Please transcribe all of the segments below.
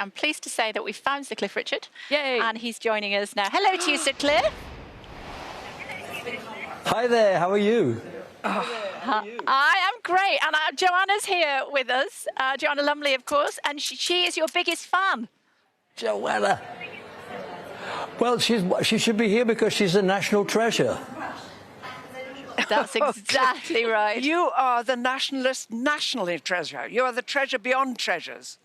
I'm pleased to say that we've found Sir Cliff Richard. Yay! And he's joining us now. Hello to you, Sir Cliff. Hi there, how are you? I am great, and Joanna's here with us, Joanna Lumley, of course, and she is your biggest fan. Joanna. Well, she should be here because she's a national treasure. That's exactly right. You are the nationally treasure. You are the treasure beyond treasures.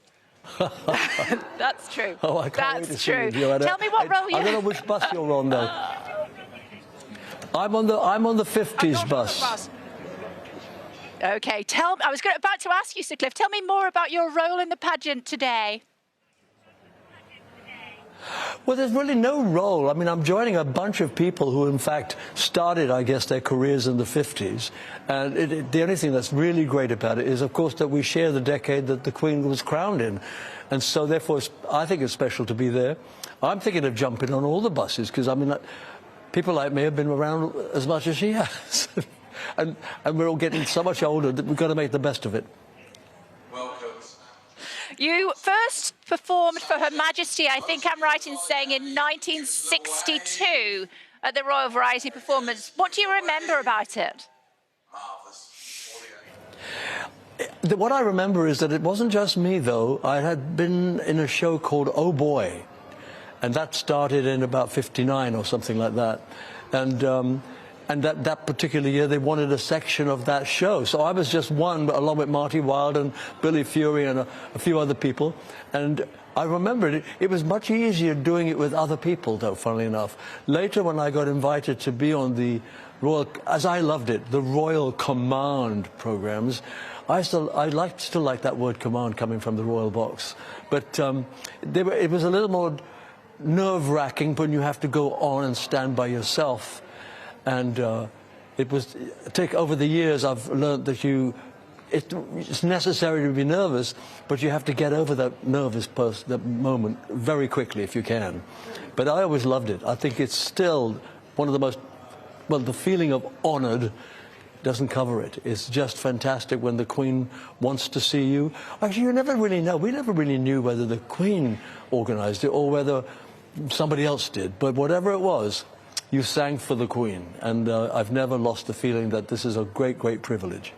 That's true. Oh, I can't wait to see you, Joanna. Tell me what role you... I don't know which bus you're on, though. I'm on the 50s bus. OK, I was about to ask you, Sir Cliff, tell me more about your role in the pageant today. Well, there's really no role. I mean, I'm joining a bunch of people who, in fact, started, I guess, their careers in the 50s. And the only thing that's really great about it is, of course, that we share the decade that the Queen was crowned in. And so, therefore, I think it's special to be there. I'm thinking of jumping on all the buses because, I mean, people like me have been around as much as she has. and we're all getting so much older that we've got to make the best of it. You first performed for Her Majesty, I think I'm right in saying, in 1962 at the Royal Variety Performance. What do you remember about it? What I remember is that it wasn't just me, though. I had been in a show called Oh Boy, and that started in about 59 or something like that. And that particular year, they wanted a section of that show. So I was just one, along with Marty Wilde and Billy Fury and a few other people. And I remember it was much easier doing it with other people, though, funnily enough. Later, when I got invited to be on the Royal, as I loved it, the Royal Command programs, I still like that word command coming from the Royal Box. But it was a little more nerve-wracking when you have to go on and stand by yourself. And over the years, I've learned that it's necessary to be nervous, but you have to get over that that moment very quickly if you can. But I always loved it. I think it's still one of the most, well, the feeling of honoured doesn't cover it. It's just fantastic when the Queen wants to see you. Actually, you never really know. We never really knew whether the Queen organised it or whether somebody else did. But whatever it was, you sang for the Queen, and I've never lost the feeling that this is a great, great privilege.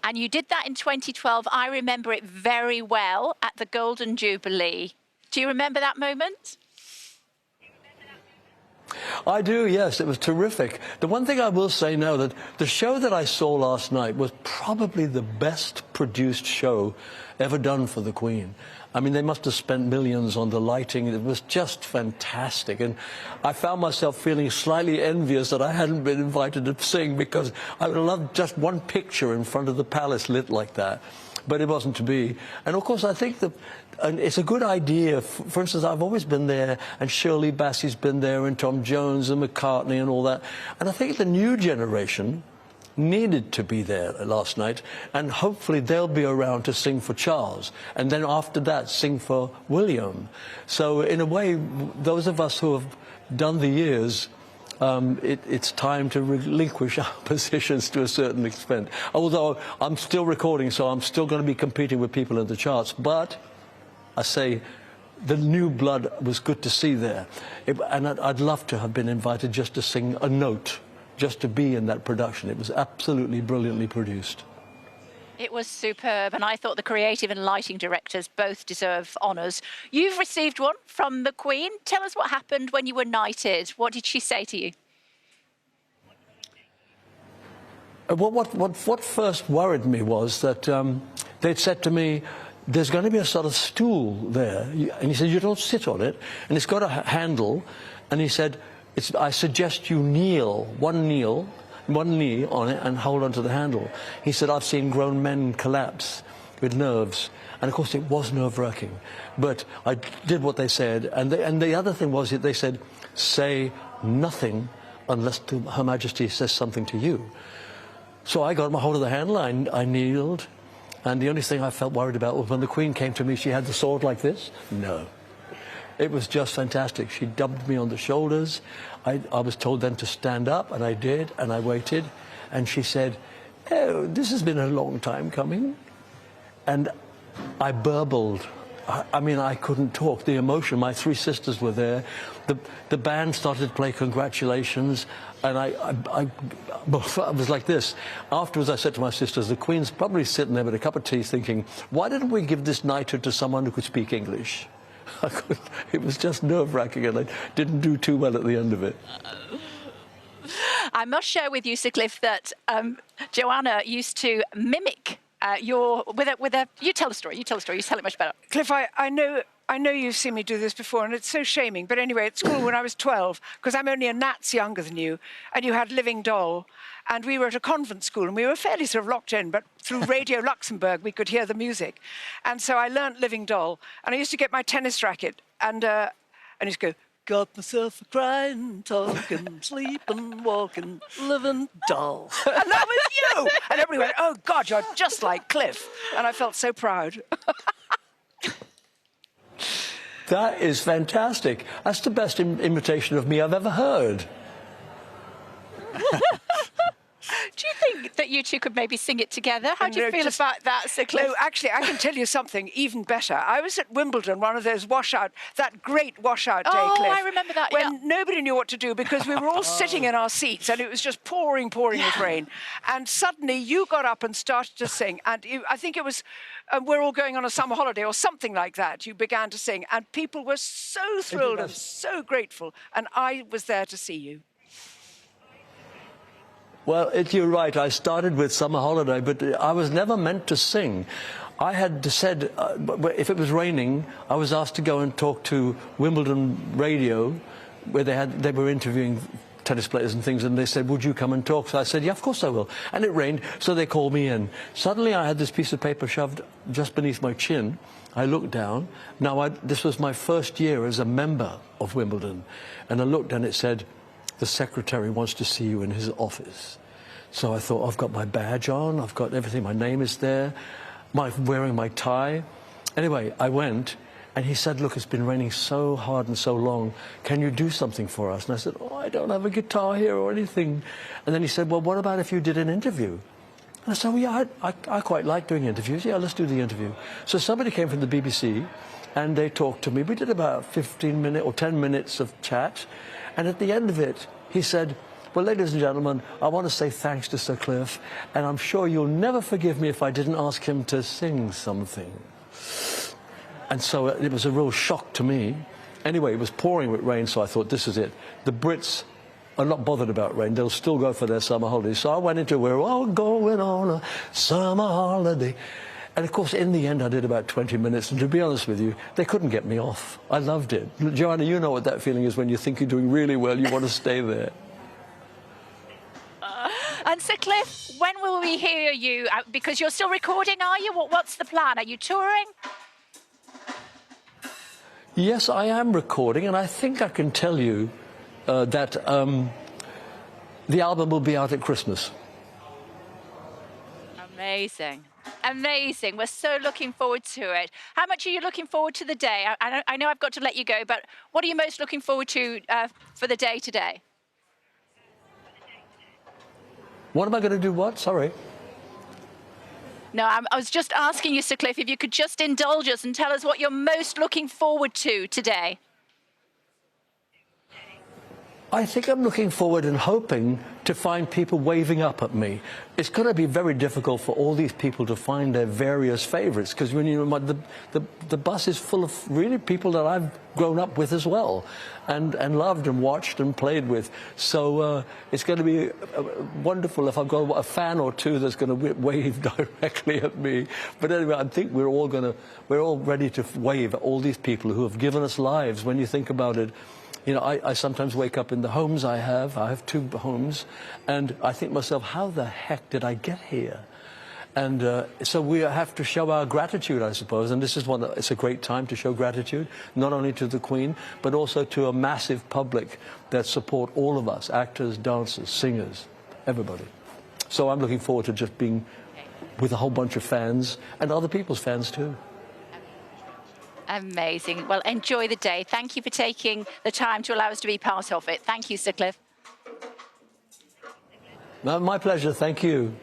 And you did that in 2012. I remember it very well at the Golden Jubilee. Do you remember that moment? I do, yes. It was terrific. The one thing I will say now, that the show that I saw last night was probably the best produced show ever done for the Queen. I mean, they must have spent millions on the lighting. It was just fantastic. And I found myself feeling slightly envious that I hadn't been invited to sing, because I would have loved just one picture in front of the palace lit like that. But it wasn't to be. And, of course, I think that it's a good idea. For instance, I've always been there, and Shirley Bassey's been there, and Tom Jones and McCartney and all that. And I think the new generation needed to be there last night, and hopefully they'll be around to sing for Charles, and then after that sing for William. So in a way, those of us who have done the years, it's time to relinquish our positions to a certain extent. Although I'm still recording, so I'm still going to be competing with people in the charts, but I say the new blood was good to see there. And I'd love to have been invited just to sing a note, just to be in that production. It was absolutely brilliantly produced. It was superb, and I thought the creative and lighting directors both deserve honours. You've received one from the Queen. Tell us what happened when you were knighted. What did she say to you? What first worried me was that they'd said to me, there's going to be a sort of stool there. And he said, you don't sit on it, and it's got a handle. And he said, I suggest you kneel, one knee on it and hold onto the handle. He said, I've seen grown men collapse with nerves. And, of course, it was nerve-wracking. But I did what they said. And the other thing was that they said, say nothing unless Her Majesty says something to you. So I got my hold of the handle, I kneeled. And the only thing I felt worried about was when the Queen came to me, she had the sword like this. No. It was just fantastic. She dubbed me on the shoulders. I was told then to stand up, and I did, and I waited. And she said, oh, this has been a long time coming. And I burbled I mean, I couldn't talk. The emotion, my three sisters were there. The band started to play Congratulations, and I was like this. Afterwards, I said to my sisters, the Queen's probably sitting there with a cup of tea thinking, why didn't we give this knighthood to someone who could speak English? It was just nerve-wracking, and I didn't do too well at the end of it. I must share with you, Sir Cliff, that Joanna used to mimic you tell the story, you tell it much better. Cliff, I know you've seen me do this before, and it's so shaming. But anyway, at school when I was 12, because I'm only a Nats younger than you, and you had Living Doll, and we were at a convent school, and we were fairly sort of locked in, but through Radio Luxembourg, we could hear the music. And so I learnt Living Doll, and I used to get my tennis racket, and I used to go, got myself a crying, talking, sleeping, walking, living doll. And that was you! And everybody went, oh, God, you're just like Cliff. And I felt so proud. That is fantastic. That's the best imitation of me I've ever heard. Do you think that you two could maybe sing it together? How do you feel about that, Sir Cliff? No, actually, I can tell you something even better. I was at Wimbledon, one of those that great washout day, Cliff. Oh, I remember that, when nobody knew what to do because we were all sitting in our seats and it was just pouring with rain. And suddenly you got up and started to sing. And I think it was, we're all going on a summer holiday or something like that. You began to sing and people were so thrilled and so grateful. And I was there to see you. Well, you're right. I started with Summer Holiday, but I was never meant to sing. I had said, if it was raining, I was asked to go and talk to Wimbledon Radio, where they were interviewing tennis players and things, and they said, would you come and talk? So I said, yeah, of course I will. And it rained, so they called me in. Suddenly I had this piece of paper shoved just beneath my chin. I looked down. Now, this was my first year as a member of Wimbledon. And I looked and it said, the secretary wants to see you in his office. So I thought, I've got my badge on, I've got everything, my name is there, wearing my tie. Anyway, I went, and he said, look, it's been raining so hard and so long, can you do something for us? And I said, oh, I don't have a guitar here or anything. And then he said, well, what about if you did an interview? And I said, well, yeah, I quite like doing interviews. Yeah, let's do the interview. So somebody came from the BBC, and they talked to me. We did about 15 minutes or 10 minutes of chat. And at the end of it, he said, well, ladies and gentlemen, I want to say thanks to Sir Cliff, and I'm sure you'll never forgive me if I didn't ask him to sing something. And so it was a real shock to me. Anyway, it was pouring with rain, so I thought, this is it. The Brits are not bothered about rain. They'll still go for their summer holidays. So I went into, we're all going on a summer holiday. And, of course, in the end, I did about 20 minutes. And to be honest with you, they couldn't get me off. I loved it. Joanna, you know what that feeling is when you think you're doing really well, you want to stay there. And Sir Cliff, when will we hear you? Because you're still recording, are you? What's the plan? Are you touring? Yes, I am recording, and I think I can tell you that the album will be out at Christmas. Amazing. Amazing. We're so looking forward to it. How much are you looking forward to the day? I know I've got to let you go, but what are you most looking forward to for the day today? What am I going to do what? Sorry. No, I was just asking you, Sir Cliff, if you could just indulge us and tell us what you're most looking forward to today. I think I'm looking forward and hoping to find people waving up at me. It's going to be very difficult for all these people to find their various favourites, because when the bus is full of really people that I've grown up with as well, and loved and watched and played with. So it's going to be wonderful if I've got a fan or two that's going to wave directly at me. But anyway, I think we're all ready to wave at all these people who have given us lives. When you think about it. You know, I sometimes wake up in the homes I have 2 homes, and I think to myself, how the heck did I get here? And so we have to show our gratitude, I suppose, and this is it's a great time to show gratitude, not only to the Queen, but also to a massive public that support all of us, actors, dancers, singers, everybody. So I'm looking forward to just being with a whole bunch of fans, and other people's fans too. Amazing. Well, enjoy the day. Thank you for taking the time to allow us to be part of it. Thank you, Sir Cliff. My pleasure. Thank you.